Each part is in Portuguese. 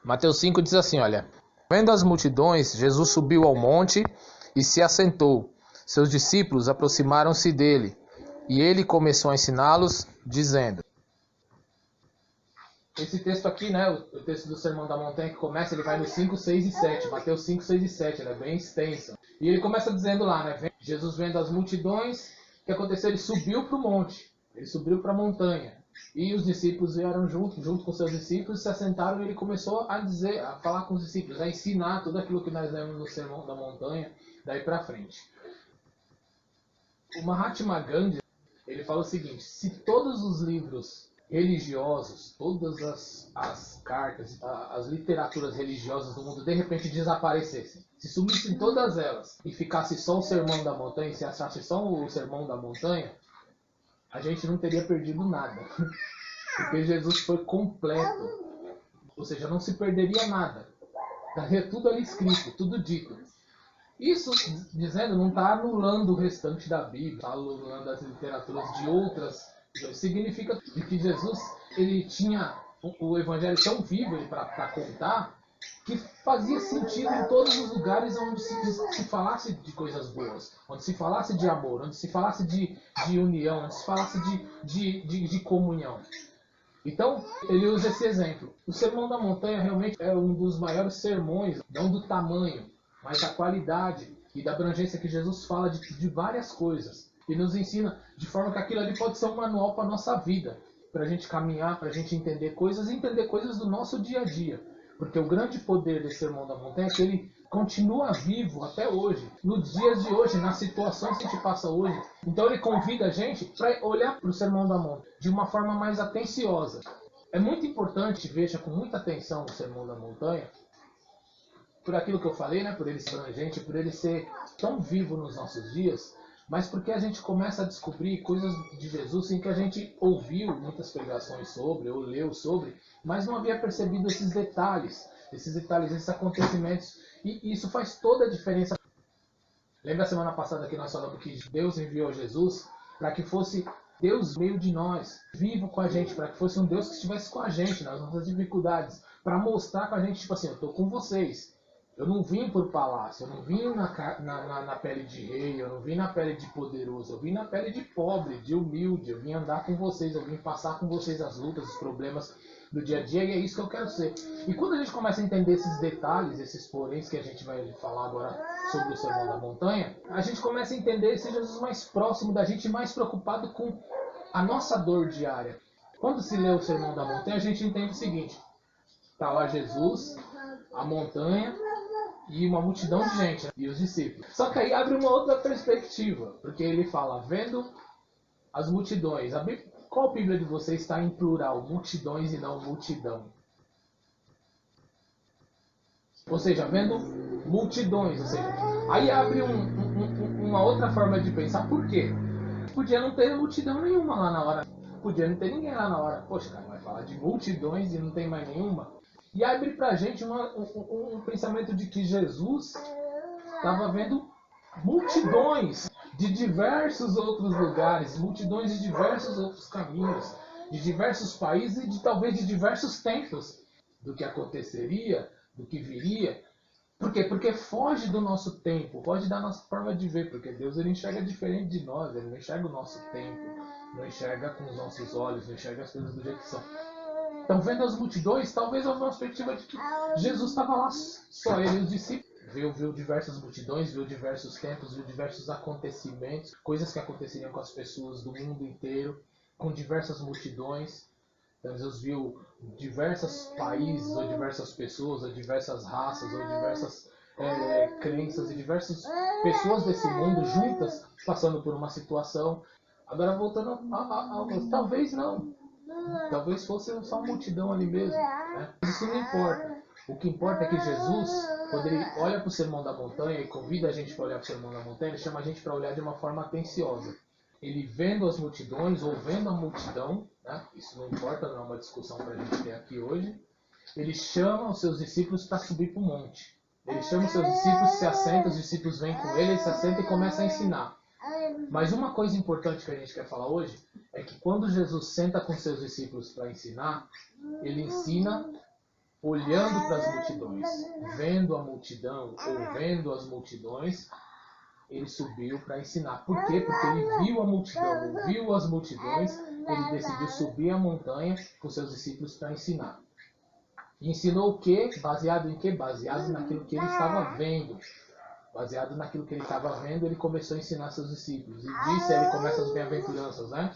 Mateus 5 diz assim, olha: vendo as multidões, Jesus subiu ao monte e se assentou. Seus discípulos aproximaram-se dele, e ele começou a ensiná-los, dizendo... Esse texto aqui, né, o texto do Sermão da Montanha que começa, ele vai no 5, 6 e 7. Mateus 5, 6 e 7, ele é bem extenso. E ele começa dizendo lá, né, Jesus vendo as multidões, o que aconteceu? Ele subiu para o monte, ele subiu para a montanha. E os discípulos vieram junto com seus discípulos, se assentaram e ele começou a dizer, a falar com os discípulos, a ensinar tudo aquilo que nós lemos no Sermão da Montanha, daí para frente. O Mahatma Gandhi, ele fala o seguinte: se todos os livros religiosos, todas as cartas, as literaturas religiosas do mundo de repente desaparecessem, se sumissem todas elas e ficasse só o Sermão da Montanha, se achasse só o Sermão da Montanha, a gente não teria perdido nada, porque Jesus foi completo, ou seja, não se perderia nada, estaria tudo ali escrito, tudo dito. Isso, dizendo, não está anulando o restante da Bíblia, está anulando as literaturas de outras. Significa que Jesus, ele tinha o Evangelho tão vivo para contar, que fazia sentido em todos os lugares onde se falasse de coisas boas, onde se falasse de amor, onde se falasse de união, onde se falasse de comunhão. Então, ele usa esse exemplo. O Sermão da Montanha realmente é um dos maiores sermões, não do tamanho, mas da qualidade e da abrangência que Jesus fala de várias coisas. E nos ensina de forma que aquilo ali pode ser um manual para a nossa vida, para a gente caminhar, para a gente entender coisas e entender coisas do nosso dia a dia. Porque o grande poder desse Sermão da Montanha é que ele continua vivo até hoje, nos dias de hoje, nas situações que a gente passa hoje. Então ele convida a gente para olhar para o Sermão da Montanha de uma forma mais atenciosa. É muito importante, veja com muita atenção o Sermão da Montanha, por aquilo que eu falei, né? Por ele ser abrangente, por ele ser tão vivo nos nossos dias, mas porque a gente começa a descobrir coisas de Jesus em que a gente ouviu muitas pregações sobre, ou leu sobre, mas não havia percebido esses detalhes, esses acontecimentos, e isso faz toda a diferença. Lembra a semana passada que nós falamos que Deus enviou Jesus para que fosse Deus no meio de nós, vivo com a gente, para que fosse um Deus que estivesse com a gente nas nossas dificuldades, para mostrar com a gente, tipo assim, eu estou com vocês. Eu não vim por palácio, eu não vim na pele de rei, eu não vim na pele de poderoso, eu vim na pele de pobre, de humilde, eu vim andar com vocês, eu vim passar com vocês as lutas, os problemas do dia a dia, e é isso que eu quero ser. E quando a gente começa a entender esses detalhes, esses poréns que a gente vai falar agora sobre o Sermão da Montanha, a gente começa a entender esse Jesus mais próximo da gente, mais preocupado com a nossa dor diária. Quando se lê o Sermão da Montanha, a gente entende o seguinte: está lá Jesus, a montanha e uma multidão de gente, né? E os discípulos. Só que aí abre uma outra perspectiva, porque ele fala, vendo as multidões. Qual Bíblia de vocês está em plural? Multidões e não multidão. Ou seja, vendo multidões. Ou seja, aí abre uma outra forma de pensar. Por quê? Podia não ter multidão nenhuma lá na hora. Podia não ter ninguém lá na hora. Poxa, cara, vai falar de multidões e não tem mais nenhuma? E abre pra gente um pensamento de que Jesus estava vendo multidões de diversos outros lugares, multidões de diversos outros caminhos, de diversos países e talvez de diversos tempos do que aconteceria, do que viria. Por quê? Porque foge do nosso tempo, foge da nossa forma de ver, porque Deus ele enxerga diferente de nós, ele não enxerga o nosso tempo, não enxerga com os nossos olhos, não enxerga as coisas do jeito que são. Então, vendo as multidões, talvez a perspectiva de que Jesus estava lá, só ele e os discípulos. Viu diversas multidões, viu diversos tempos, viu diversos acontecimentos, coisas que aconteceriam com as pessoas do mundo inteiro, com diversas multidões. Então, Jesus viu diversos países, ou diversas pessoas, ou diversas raças, ou diversas crenças, e diversas pessoas desse mundo juntas, passando por uma situação. Agora, voltando ao talvez não. Talvez fosse só uma multidão ali mesmo, né? Mas isso não importa. O que importa é que Jesus, quando ele olha para o Sermão da Montanha e convida a gente para olhar para o Sermão da Montanha, ele chama a gente para olhar de uma forma atenciosa. Ele vendo as multidões, ou vendo a multidão, né? Isso não importa, não é uma discussão para a gente ter aqui hoje. Ele chama os seus discípulos para subir para o monte. Ele chama os seus discípulos, se assenta, os discípulos vêm com ele se assenta e começa a ensinar. Mas uma coisa importante que a gente quer falar hoje é que quando Jesus senta com seus discípulos para ensinar, ele ensina olhando para as multidões, vendo a multidão ou vendo as multidões, ele subiu para ensinar. Por quê? Porque ele viu a multidão, ouviu as multidões, ele decidiu subir a montanha com seus discípulos para ensinar. E ensinou o quê? Baseado em quê? Baseado naquilo que ele estava vendo. Baseado naquilo que ele estava vendo, ele começou a ensinar seus discípulos. E disse, aí ele começa as bem-aventuranças, né?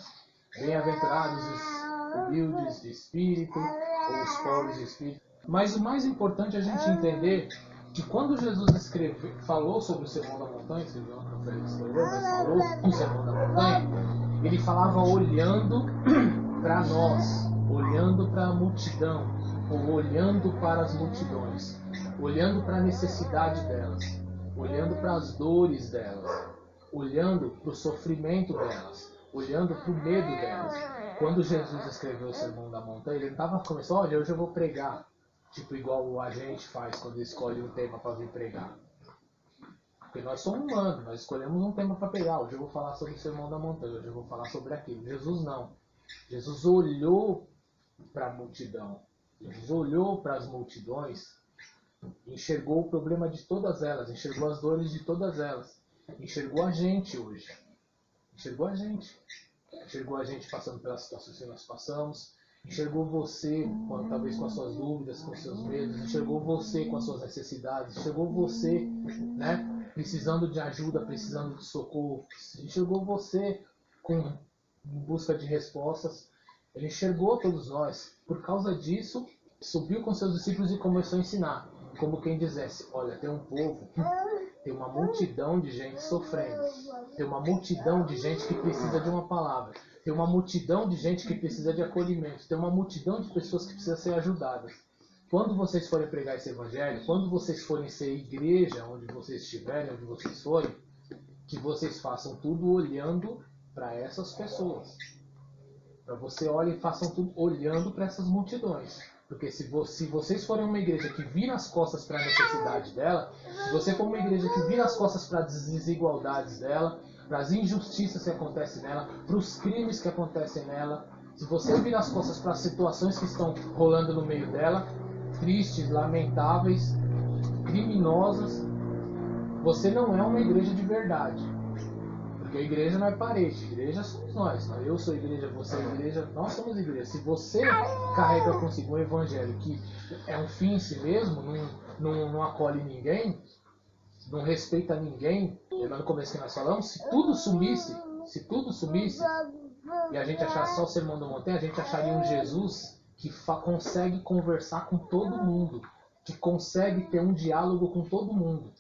Bem-aventurados os humildes de espírito, ou os pobres de espírito. Mas o mais importante é a gente entender que quando Jesus falou sobre o Sermão da Montanha, falou do Sermão da Montanha, ele falava olhando para nós, olhando para a multidão, ou olhando para as multidões, olhando para a necessidade delas, olhando para as dores delas, olhando para o sofrimento delas, olhando para o medo delas. Quando Jesus escreveu o Sermão da Montanha, ele não estava começando, olha, hoje eu vou pregar, tipo igual a gente faz quando escolhe um tema para vir pregar. Porque nós somos humanos, nós escolhemos um tema para pegar. Hoje eu vou falar sobre o Sermão da Montanha, hoje eu vou falar sobre aquilo. Jesus não. Jesus olhou para a multidão. Jesus olhou para as multidões, enxergou o problema de todas elas, enxergou as dores de todas elas. Enxergou a gente hoje. Enxergou a gente. Enxergou a gente passando pelas situações que nós passamos. Enxergou você, talvez com as suas dúvidas, com os seus medos. Enxergou você com as suas necessidades. Enxergou você, né, precisando de ajuda, precisando de socorro. Enxergou você em busca de respostas. Ele enxergou todos nós. Por causa disso, subiu com seus discípulos e começou a ensinar. Como quem dissesse, olha, tem um povo, tem uma multidão de gente sofrendo. Tem uma multidão de gente que precisa de uma palavra. Tem uma multidão de gente que precisa de acolhimento. Tem uma multidão de pessoas que precisam ser ajudadas. Quando vocês forem pregar esse evangelho, quando vocês forem ser igreja, onde vocês estiverem, onde vocês forem, que vocês façam tudo olhando para essas pessoas. Para você olhem e façam tudo olhando para essas multidões. Porque se vocês forem uma igreja que vira as costas para a necessidade dela, se você for uma igreja que vira as costas para as desigualdades dela, para as injustiças que acontecem nela, para os crimes que acontecem nela, se você vira as costas para as situações que estão rolando no meio dela, tristes, lamentáveis, criminosas, você não é uma igreja de verdade. Porque a igreja não é parede, a igreja somos nós. Eu sou igreja, você é igreja, nós somos igreja. Se você carrega consigo um evangelho que é um fim em si mesmo, não acolhe ninguém, não respeita ninguém, lembra no começo que nós falamos, se tudo sumisse, e a gente achasse só o Sermão da Montanha, a gente acharia um Jesus que consegue conversar com todo mundo, que consegue ter um diálogo com todo mundo,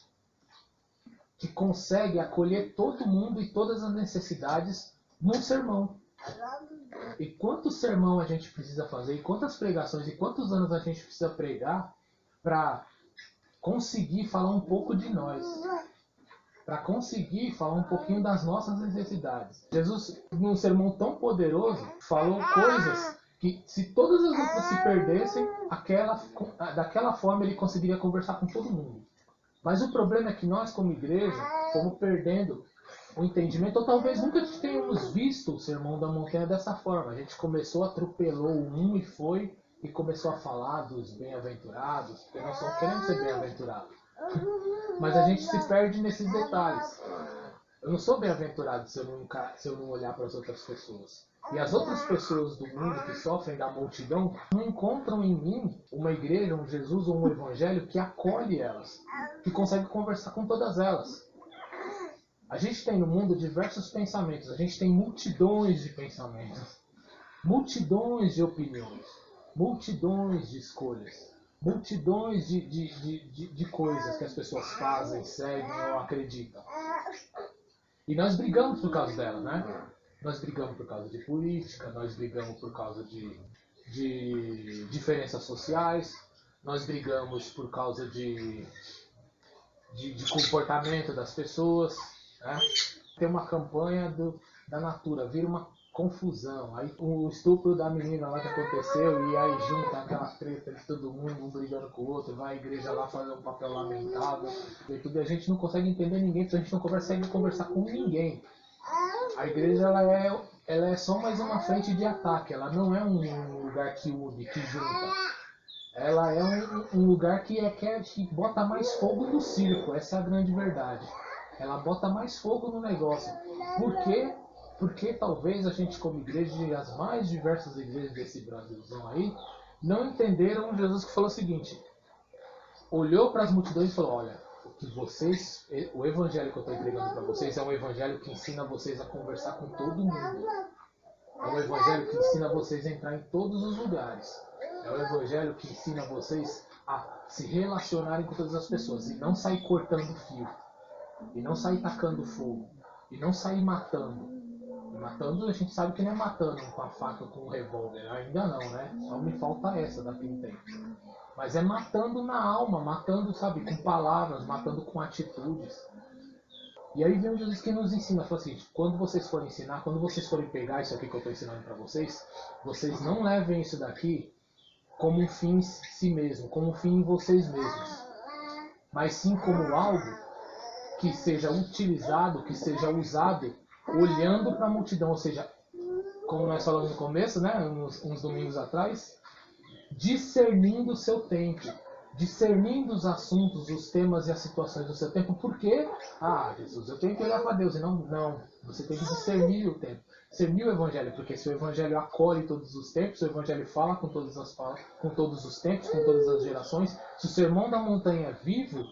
que consegue acolher todo mundo e todas as necessidades num sermão. E quanto sermão a gente precisa fazer, e quantas pregações, e quantos anos a gente precisa pregar para conseguir falar um pouco de nós, para conseguir falar um pouquinho das nossas necessidades. Jesus, num sermão tão poderoso, falou coisas que, se todas as outras se perdessem, daquela forma ele conseguiria conversar com todo mundo. Mas o problema é que nós, como igreja, fomos perdendo o entendimento, ou talvez nunca tenhamos visto o Sermão da Montanha dessa forma. A gente começou, atropelou um e foi, e começou a falar dos bem-aventurados, porque nós só queremos ser bem-aventurados. Mas a gente se perde nesses detalhes. Eu não sou bem-aventurado se eu não olhar para as outras pessoas. E as outras pessoas do mundo que sofrem da multidão não encontram em mim uma igreja, um Jesus ou um evangelho que acolhe elas, que consegue conversar com todas elas. A gente tem no mundo diversos pensamentos, a gente tem multidões de pensamentos, multidões de opiniões, multidões de escolhas, multidões de coisas que as pessoas fazem, seguem ou acreditam. E nós brigamos por causa dela, né? Nós brigamos por causa de política, nós brigamos por causa de diferenças sociais, nós brigamos por causa de comportamento das pessoas, né? Tem uma campanha da Natura, vira uma confusão. Aí o estupro da menina lá que aconteceu, e aí junta aquela treta de todo mundo, um brigando com o outro, vai a igreja lá fazer um papel lamentável, e tudo, e a gente não consegue entender ninguém, porque a gente não consegue conversar com ninguém. A igreja ela é só mais uma frente de ataque, ela não é um lugar que une, que junta. ela é um lugar que bota mais fogo no circo, essa é a grande verdade. Ela bota mais fogo no negócio. Por quê? Porque talvez a gente, como igreja, e as mais diversas igrejas desse Brasilzão aí, não entenderam Jesus que falou o seguinte: olhou para as multidões e falou: olha, o evangelho que eu estou entregando para vocês é um evangelho que ensina vocês a conversar com todo mundo. É um evangelho que ensina vocês a entrar em todos os lugares. É um evangelho que ensina vocês a se relacionarem com todas as pessoas e não sair cortando fio, e não sair tacando fogo, e não sair matando. E matando, a gente sabe que não é matando com a faca, com o revólver, ainda não, né? Só me falta essa daqui um tempo. Mas é matando na alma, matando, sabe, com palavras, matando com atitudes. E aí vem Jesus que nos ensina, fala assim, quando vocês forem ensinar, quando vocês forem pegar isso aqui que eu estou ensinando para vocês, vocês não levem isso daqui como um fim em si mesmo, como um fim em vocês mesmos, mas sim como algo que seja utilizado, que seja usado olhando para a multidão, ou seja, como nós falamos no começo, né, uns domingos atrás, discernindo o seu tempo, discernindo os assuntos, os temas e as situações do seu tempo. Por quê? Ah, Jesus, eu tenho que olhar para Deus. E não, você tem que discernir o tempo, discernir o Evangelho, porque se o Evangelho acolhe todos os tempos, se o Evangelho fala com todas as falas, com todos os tempos, com todas as gerações, se o Sermão da Montanha é vivo,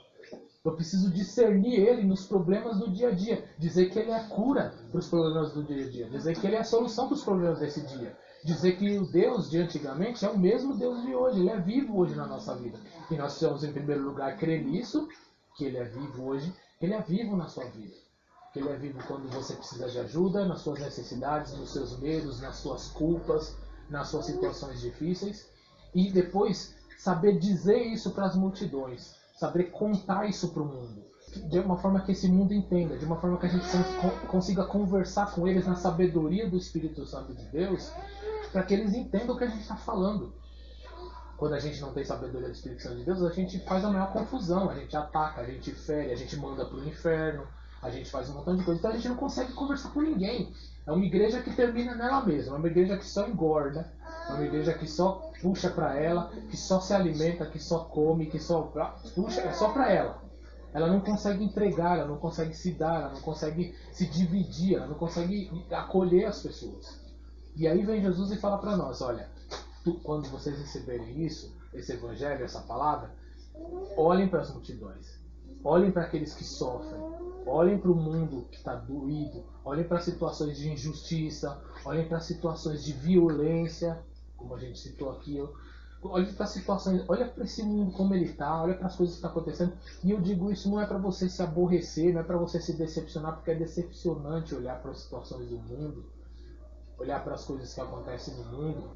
eu preciso discernir ele nos problemas do dia a dia, dizer que ele é a cura para os problemas do dia a dia, dizer que ele é a solução para os problemas desse dia, dizer que o Deus de antigamente é o mesmo Deus de hoje, ele é vivo hoje na nossa vida. E nós precisamos, em primeiro lugar, crer nisso, que ele é vivo hoje, que ele é vivo na sua vida. Que ele é vivo quando você precisa de ajuda, nas suas necessidades, nos seus medos, nas suas culpas, nas suas situações difíceis. E depois, saber dizer isso para as multidões, saber contar isso para o mundo, de uma forma que esse mundo entenda, de uma forma que a gente consiga conversar com eles na sabedoria do Espírito Santo de Deus, para que eles entendam o que a gente está falando. Quando a gente não tem sabedoria do Espírito Santo de Deus, a gente faz a maior confusão, a gente ataca, a gente fere, a gente manda para o inferno, a gente faz um montão de coisa, então a gente não consegue conversar com ninguém. É uma igreja que termina nela mesma, é uma igreja que só engorda, é uma igreja que só puxa para ela, que só se alimenta, que só come, que só puxa, é só para ela. Ela não consegue entregar, ela não consegue se dar, ela não consegue se dividir, ela não consegue acolher as pessoas. E aí vem Jesus e fala para nós, olha, quando vocês receberem isso, esse evangelho, essa palavra, olhem para as multidões, olhem para aqueles que sofrem, olhem para o mundo que está doído, olhem para situações de injustiça, olhem para situações de violência, como a gente citou aqui, olhem para situações, olha para esse mundo como ele está, olha para as coisas que estão acontecendo. E eu digo isso não é para você se aborrecer, não é para você se decepcionar, porque é decepcionante olhar para as situações do mundo, olhar para as coisas que acontecem no mundo,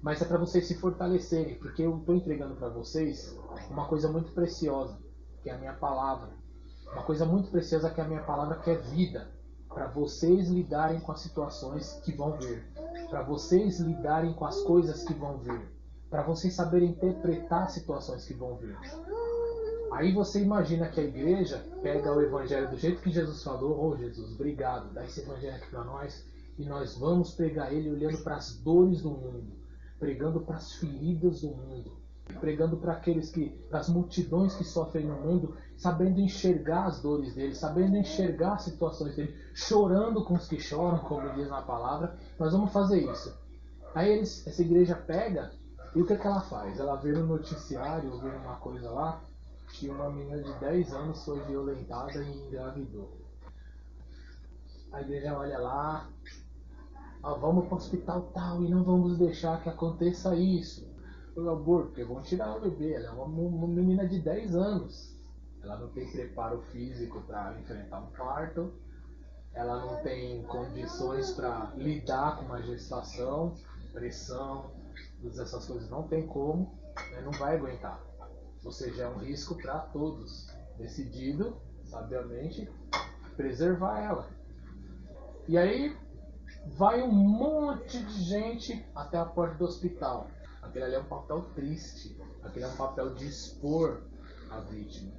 mas é para vocês se fortalecerem, porque eu estou entregando para vocês uma coisa muito preciosa, que é a minha palavra. Uma coisa muito preciosa que é a minha palavra, que é vida. Para vocês lidarem com as situações que vão vir. Para vocês lidarem com as coisas que vão vir. Para vocês saberem interpretar as situações que vão vir. Aí você imagina que a igreja pega o evangelho do jeito que Jesus falou. Oh Jesus, obrigado, dá esse evangelho aqui para nós. E nós vamos pregar ele olhando para as dores do mundo, pregando para as feridas do mundo, pregando para as multidões que sofrem no mundo, sabendo enxergar as dores deles, sabendo enxergar as situações deles, chorando com os que choram, como diz na palavra. Nós vamos fazer isso. Aí essa igreja pega, e o que ela faz? Ela vê no noticiário, vê uma coisa lá, que uma menina de 10 anos foi violentada e engravidou. A igreja olha lá, vamos para o hospital tal e não vamos deixar que aconteça isso. O aborto, porque vão tirar o bebê, ela é uma menina de 10 anos. Ela não tem preparo físico para enfrentar um parto, ela não tem condições para lidar com uma gestação, pressão, todas essas coisas não tem como, né? Não vai aguentar. Ou seja, é um risco para todos. Decidido, sabiamente, preservar ela. E aí vai um monte de gente até a porta do hospital. Aquele ali é um papel triste. Aquele é um papel de expor a vítima.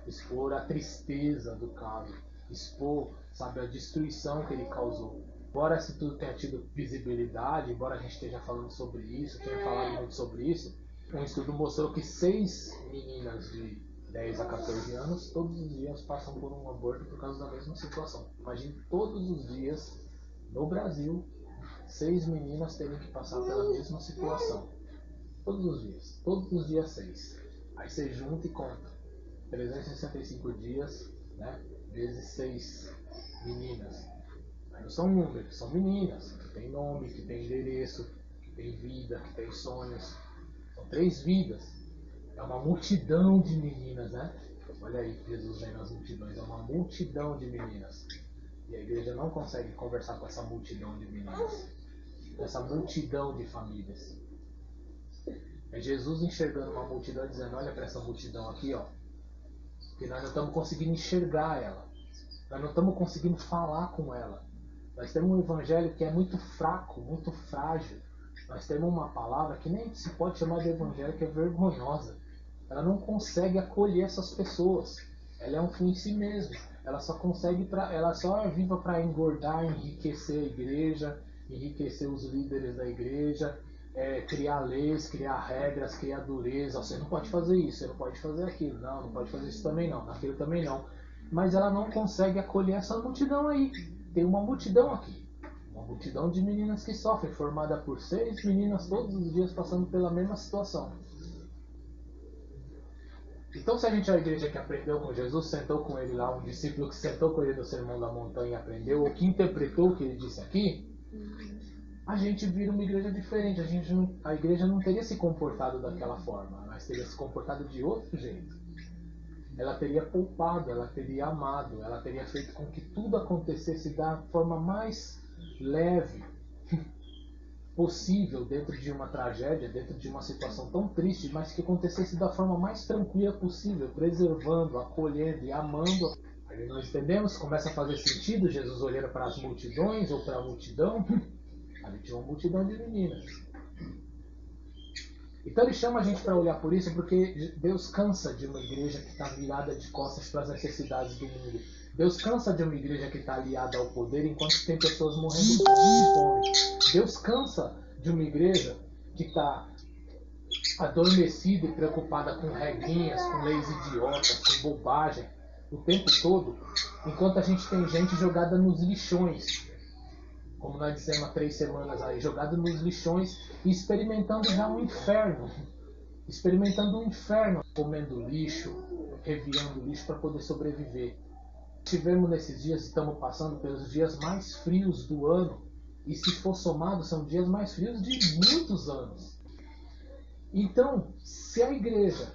Expor a tristeza do caso. Expor, sabe, a destruição que ele causou. Embora esse tudo tenha tido visibilidade, embora a gente esteja falando sobre isso, tenha falado muito sobre isso, Um estudo mostrou que 6 meninas de 10 a 14 anos todos os dias passam por um aborto por causa da mesma situação. Imagine todos os dias no Brasil 6 meninas terem que passar pela mesma situação. Todos os dias 6. Aí você junta e conta. 365 dias, né? Vezes 6 meninas. Aí não são números, são meninas, que tem nome, que tem endereço, que tem vida, que tem sonhos. São 3 vidas. É uma multidão de meninas, né? Olha aí, Jesus vem nas multidões. É uma multidão de meninas. E a igreja não consegue conversar com essa multidão de meninas. Com essa multidão de famílias. É Jesus enxergando uma multidão e dizendo, olha para essa multidão aqui, ó. Que nós não estamos conseguindo enxergar ela. Nós não estamos conseguindo falar com ela. Nós temos um evangelho que é muito fraco, muito frágil. Nós temos uma palavra que nem se pode chamar de evangelho, que é vergonhosa. Ela não consegue acolher essas pessoas. Ela é um fim em si mesma. Ela só é viva para engordar, enriquecer a igreja, enriquecer os líderes da igreja, criar leis, criar regras, criar dureza. Você não pode fazer isso, você não pode fazer aquilo. Não pode fazer isso também não, aquilo também não. Mas ela não consegue acolher essa multidão aí. Tem uma multidão aqui. Uma multidão de meninas que sofrem, formada por 6 meninas todos os dias passando pela mesma situação. Então, se a gente é a igreja que aprendeu com Jesus, sentou com ele lá, um discípulo que sentou com ele no Sermão da Montanha e aprendeu, ou que interpretou o que ele disse aqui, a gente vira uma igreja diferente. A igreja não teria se comportado daquela forma, mas teria se comportado de outro jeito. Ela teria poupado, ela teria amado, ela teria feito com que tudo acontecesse da forma mais leve possível dentro de uma tragédia, dentro de uma situação tão triste, mas que acontecesse da forma mais tranquila possível, preservando, acolhendo e amando. Aí nós entendemos, começa a fazer sentido Jesus olhando para as multidões ou para a multidão. Ali tinha uma multidão de meninas. Então ele chama a gente para olhar por isso, porque Deus cansa de uma igreja que está virada de costas para as necessidades do mundo. Deus cansa de uma igreja que está aliada ao poder enquanto tem pessoas morrendo de fome. Deus cansa de uma igreja que está adormecida e preocupada com regrinhas, com leis idiotas, com bobagem o tempo todo, enquanto a gente tem gente jogada nos lixões, como nós dissemos há 3 semanas aí, jogada nos lixões e experimentando já um inferno. Experimentando um inferno, comendo lixo, revirando lixo para poder sobreviver. Tivemos nesses dias, estamos passando pelos dias mais frios do ano, e se for somado, são dias mais frios de muitos anos. Então, se a igreja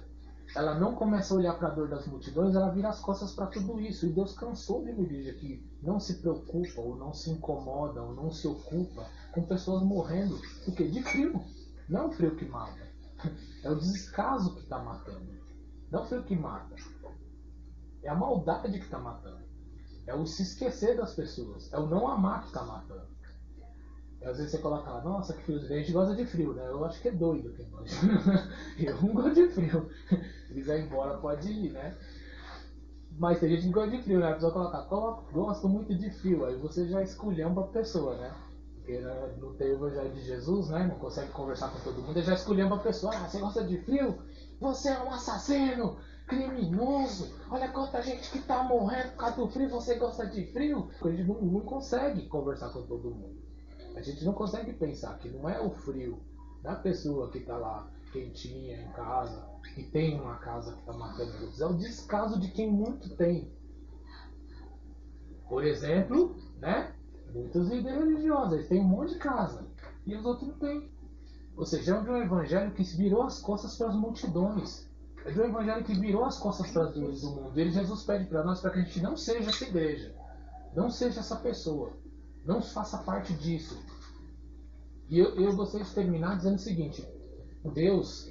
ela não começa a olhar para a dor das multidões, ela vira as costas para tudo isso. E Deus cansou de uma igreja que não se preocupa, ou não se incomoda, ou não se ocupa com pessoas morrendo. Por quê? De frio. Não é o frio que mata. É o descaso que está matando. Não é o frio que mata. É a maldade que está matando. É o se esquecer das pessoas. É o não amar que está matando. E às vezes você coloca lá, nossa, que frio. A gente gosta de frio, né? Eu acho que é doido quem gosta. Eu não gosto de frio. Se quiser ir embora, pode ir, né? Mas tem gente que gosta de frio, né? A pessoa coloca, gosto muito de frio. Aí você já esculhamba a pessoa, né? Porque não tem o evangelho de Jesus, né? Não consegue conversar com todo mundo. Ele já esculhamba a pessoa. Ah, você gosta de frio? Você é um assassino! Criminoso! Olha quanta gente que tá morrendo por causa do frio. Você gosta de frio? A gente não consegue conversar com todo mundo. A gente não consegue pensar que não é o frio da pessoa que está lá quentinha em casa, que tem uma casa que está matando outros. É o descaso de quem muito tem. Por exemplo, né? Muitos líderes religiosos, eles têm um monte de casa e os outros não têm. Ou seja, é de um evangelho que virou as costas para as multidões. É de um evangelho que virou as costas para as dores do mundo. E Jesus pede para nós para que a gente não seja essa igreja. Não seja essa pessoa. Não faça parte disso. E eu gostaria de terminar dizendo o seguinte: Deus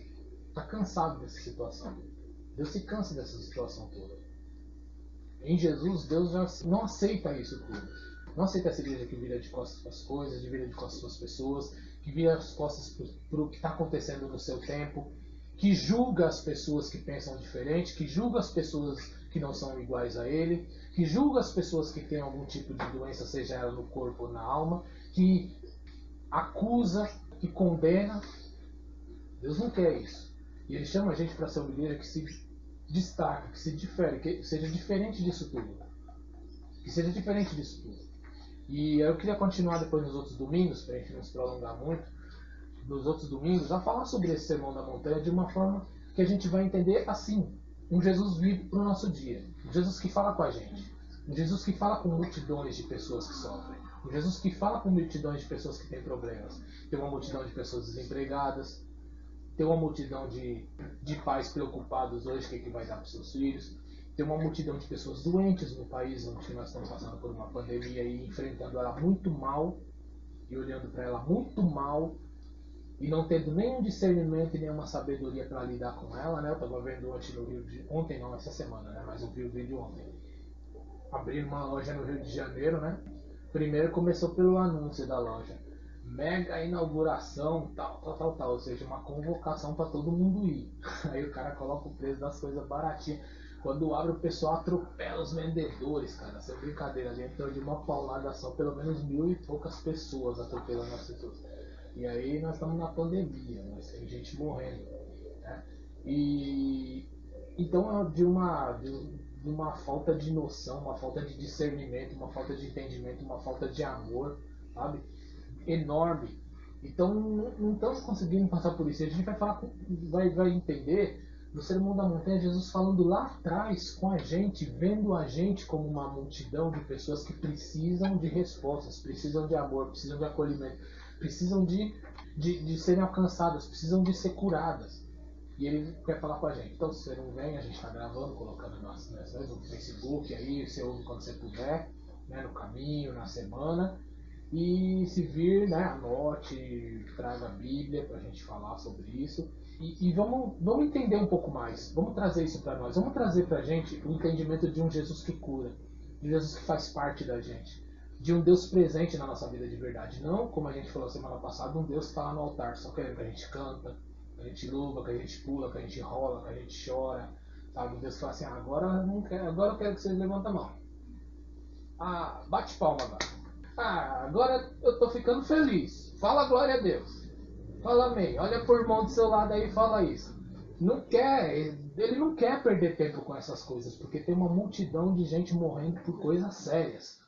está cansado dessa situação. Deus se cansa dessa situação toda. Em Jesus, Deus já não aceita isso tudo. Não aceita essa igreja que vira de costas para as coisas, que vira de costas para as pessoas, que vira as costas para o que está acontecendo no seu tempo, que julga as pessoas que pensam diferente, que julga as pessoas que não são iguais a ele, que julga as pessoas que têm algum tipo de doença, seja ela no corpo ou na alma, que acusa, que condena. Deus não quer isso. E ele chama a gente para ser uma igreja que se destaca, que se difere, que seja diferente disso tudo. Que seja diferente disso tudo. E eu queria continuar depois nos outros domingos, para a gente não se prolongar muito, nos outros domingos, a falar sobre esse Sermão da Montanha de uma forma que a gente vai entender assim. Um Jesus vivo para o nosso dia. Um Jesus que fala com a gente. Um Jesus que fala com multidões de pessoas que sofrem. Um Jesus que fala com multidões de pessoas que têm problemas. Tem uma multidão de pessoas desempregadas. Tem uma multidão de pais preocupados hoje com o que vai dar para os seus filhos. Tem uma multidão de pessoas doentes no país onde nós estamos passando por uma pandemia e enfrentando ela muito mal. E olhando para ela muito mal. E não tendo nenhum discernimento e nenhuma sabedoria para lidar com ela, né? Eu estava vendo ontem não, essa semana, né? Mas eu vi o vídeo ontem. Abriram uma loja no Rio de Janeiro, né? Primeiro começou pelo anúncio da loja. Mega inauguração, tal. Ou seja, uma convocação para todo mundo ir. Aí o cara coloca o preço das coisas baratinhas. Quando abre, o pessoal atropela os vendedores, cara. Sem brincadeira, ali entrou de uma paulada só, pelo menos 1000 e poucas pessoas atropelando as pessoas. E aí nós estamos na pandemia, mas tem gente morrendo, né? E então é de uma falta de noção, uma falta de discernimento, uma falta de entendimento, uma falta de amor, sabe? Enorme. Então não estamos conseguindo passar por isso. A gente vai falar, vai entender no Sermão da Montanha Jesus falando lá atrás com a gente, vendo a gente como uma multidão de pessoas que precisam de respostas, precisam de amor, precisam de acolhimento, precisam de serem alcançadas, precisam de ser curadas. E ele quer falar com a gente. Então, se você não vem, a gente está gravando, colocando no Facebook, aí você ouve quando você puder, né, no caminho, na semana. E se vir, né, anote, traga a Bíblia para a gente falar sobre isso. E vamos entender um pouco mais. Vamos trazer isso para nós. Vamos trazer para a gente o entendimento de um Jesus que cura. De um Jesus que faz parte da gente. De um Deus presente na nossa vida de verdade. Não, como a gente falou semana passada, um Deus que está lá no altar, só querendo que a gente canta, que a gente louva, que a gente pula, que a gente rola, que a gente chora. Sabe? Um Deus que fala assim, agora eu quero que vocês levantem a mão. Ah, bate palma agora. Ah, agora eu tô ficando feliz. Fala glória a Deus. Fala amém. Olha por irmão do seu lado aí e fala isso. Ele não quer perder tempo com essas coisas, porque tem uma multidão de gente morrendo por coisas sérias.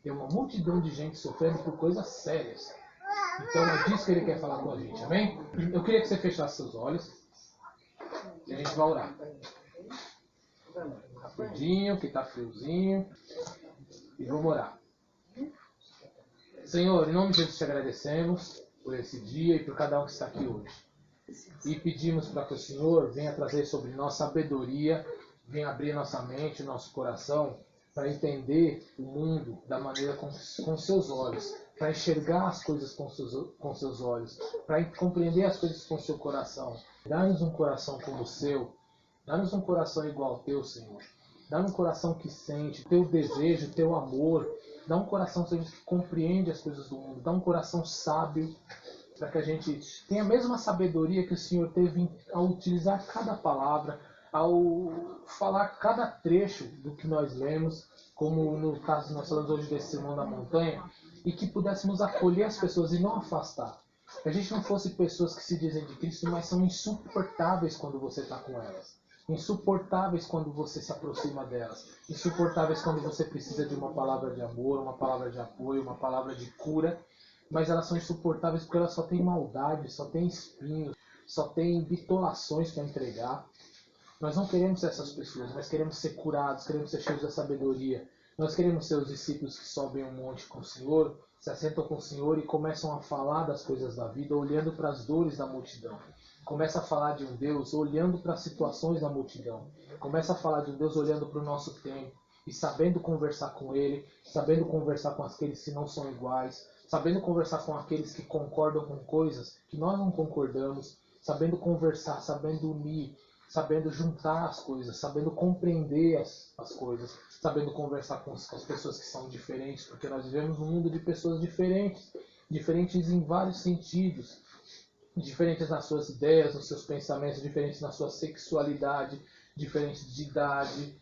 Tem uma multidão de gente sofrendo por coisas sérias. Então é disso que ele quer falar com a gente, amém? Eu queria que você fechasse seus olhos e a gente vai orar. Rapidinho, que tá friozinho. E vamos orar. Senhor, em nome de Jesus te agradecemos por esse dia e por cada um que está aqui hoje. E pedimos para que o Senhor venha trazer sobre nós sabedoria, venha abrir nossa mente, nosso coração, para entender o mundo da maneira com seus olhos, para enxergar as coisas com seus olhos, para compreender as coisas com seu coração. Dá-nos um coração como o seu, dá-nos um coração igual ao teu, Senhor. Dá-nos um coração que sente teu desejo, teu amor. Dá um coração, Senhor, que compreende as coisas do mundo. Dá um coração sábio, para que a gente tenha a mesma sabedoria que o Senhor teve ao utilizar cada palavra, ao falar cada trecho do que nós lemos, como no caso que nós falamos hoje desse Sermão da Montanha, e que pudéssemos acolher as pessoas e não afastar. Que a gente não fosse pessoas que se dizem de Cristo, mas são insuportáveis quando você está com elas. Insuportáveis quando você se aproxima delas. Insuportáveis quando você precisa de uma palavra de amor, uma palavra de apoio, uma palavra de cura. Mas elas são insuportáveis porque elas só têm maldade, só têm espinhos, só têm bitolações para entregar. Nós não queremos ser essas pessoas, nós queremos ser curados, queremos ser cheios da sabedoria. Nós queremos ser os discípulos que sobem um monte com o Senhor, se assentam com o Senhor e começam a falar das coisas da vida, olhando para as dores da multidão. Começa a falar de um Deus olhando para as situações da multidão. Começa a falar de um Deus olhando para o nosso tempo e sabendo conversar com Ele, sabendo conversar com aqueles que não são iguais, sabendo conversar com aqueles que concordam com coisas que nós não concordamos, sabendo conversar, sabendo unir, sabendo juntar as coisas, sabendo compreender as coisas, sabendo conversar com as pessoas que são diferentes, porque nós vivemos um mundo de pessoas diferentes, diferentes em vários sentidos, diferentes nas suas ideias, nos seus pensamentos, diferentes na sua sexualidade, diferentes de idade.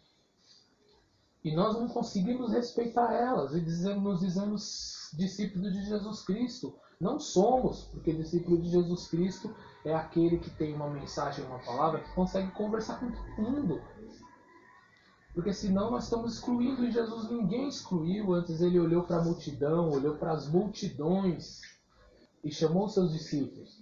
E nós não conseguimos respeitar elas e nos dizemos discípulos de Jesus Cristo. Não somos, porque discípulo de Jesus Cristo é aquele que tem uma mensagem, uma palavra, que consegue conversar com todo mundo. Porque senão nós estamos excluindo, e Jesus ninguém excluiu. Antes ele olhou para a multidão, olhou para as multidões e chamou os seus discípulos.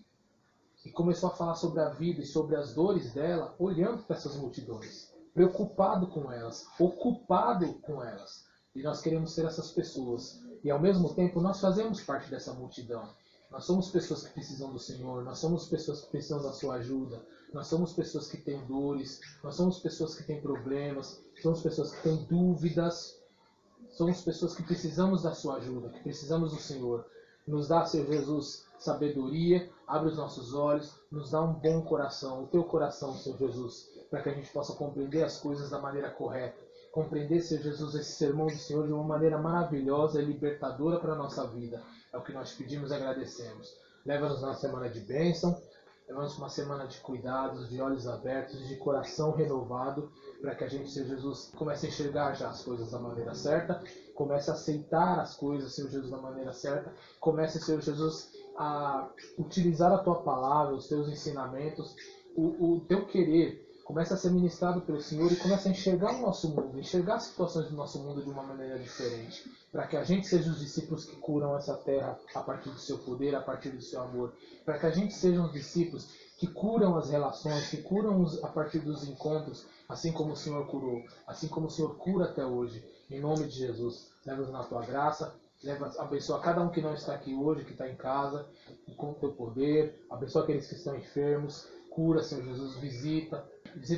E começou a falar sobre a vida e sobre as dores dela, olhando para essas multidões, preocupado com elas, ocupado com elas. E nós queremos ser essas pessoas. E ao mesmo tempo nós fazemos parte dessa multidão. Nós somos pessoas que precisam do Senhor, nós somos pessoas que precisam da sua ajuda, nós somos pessoas que têm dores, nós somos pessoas que têm problemas, somos pessoas que têm dúvidas, somos pessoas que precisamos da sua ajuda, que precisamos do Senhor. Nos dá, Senhor Jesus, sabedoria, abre os nossos olhos, nos dá um bom coração, o teu coração, Senhor Jesus, para que a gente possa compreender as coisas da maneira correta. Compreender, Senhor Jesus, esse sermão do Senhor de uma maneira maravilhosa e libertadora para a nossa vida. É o que nós pedimos e agradecemos. Leva-nos na semana de bênção, leva-nos uma semana de cuidados, de olhos abertos, de coração renovado, para que a gente, Senhor Jesus, comece a enxergar já as coisas da maneira certa, comece a aceitar as coisas, Senhor Jesus, da maneira certa, comece, Senhor Jesus, a utilizar a Tua palavra, os Teus ensinamentos, o Teu querer, comece a ser ministrado pelo Senhor e comece a enxergar o nosso mundo, enxergar as situações do nosso mundo de uma maneira diferente, para que a gente seja os discípulos que curam essa terra a partir do seu poder, a partir do seu amor, para que a gente seja os discípulos que curam as relações, que curam a partir dos encontros, assim como o Senhor curou, assim como o Senhor cura até hoje. Em nome de Jesus, leva-nos na Tua graça, abençoa cada um que não está aqui hoje, que está em casa, com o Teu poder, abençoa aqueles que estão enfermos, cura, Senhor Jesus, visita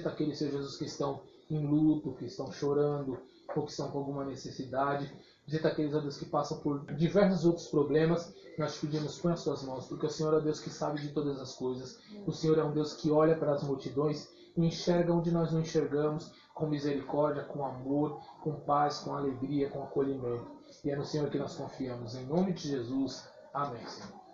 aqueles, Senhor Jesus, que estão em luto, que estão chorando, ou que estão com alguma necessidade. Visita aqueles, ó Deus, que passam por diversos outros problemas. Nós te pedimos, põe as Suas mãos, porque o Senhor é o Deus que sabe de todas as coisas. O Senhor é um Deus que olha para as multidões e enxerga onde nós não enxergamos, com misericórdia, com amor, com paz, com alegria, com acolhimento. E é no Senhor que nós confiamos. Em nome de Jesus. Amém, Senhor.